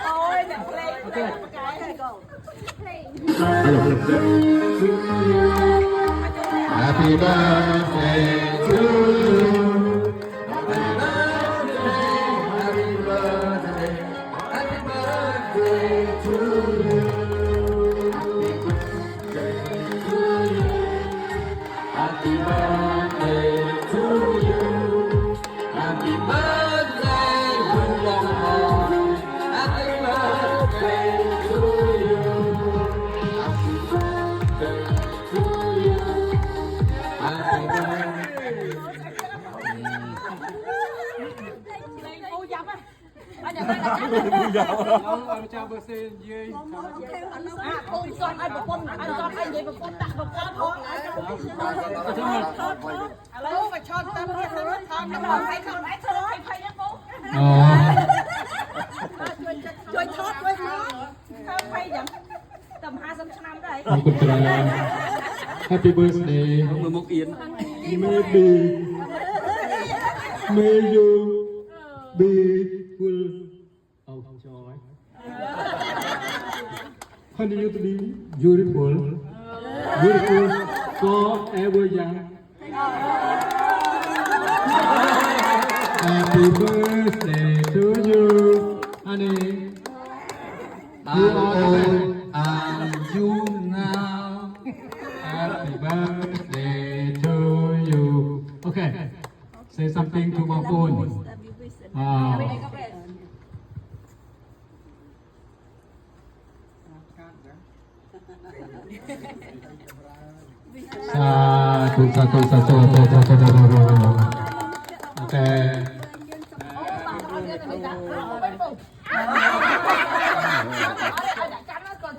Ôi, nè, play, play một cái này cậu. Happy birthday to you. Happy birthday, happy birthday to you. Happy birthday to you. Happy birthday, good long. Happy birthday to you. Happy birthday to you. Happy birthday. Play cô dập á. Anh nhận đây là chắc. Ông chào bữa xe gì? À, cô con anh một con vậy một con đặt một con thôi. Alo, mà cho tâm kia thôi, thon nó còn phải không phải thôi, phải nhá cô. Chơi thót với nó. Không phải dẫn tầm 20 năm đấy. Happy birthday. 11 yên. May you be full of joy. Continue to be beautiful, beautiful forever young. Happy birthday to you, honey. How old are you now? Happy birthday to you. Okay, say something to my phone. Satu. Okay.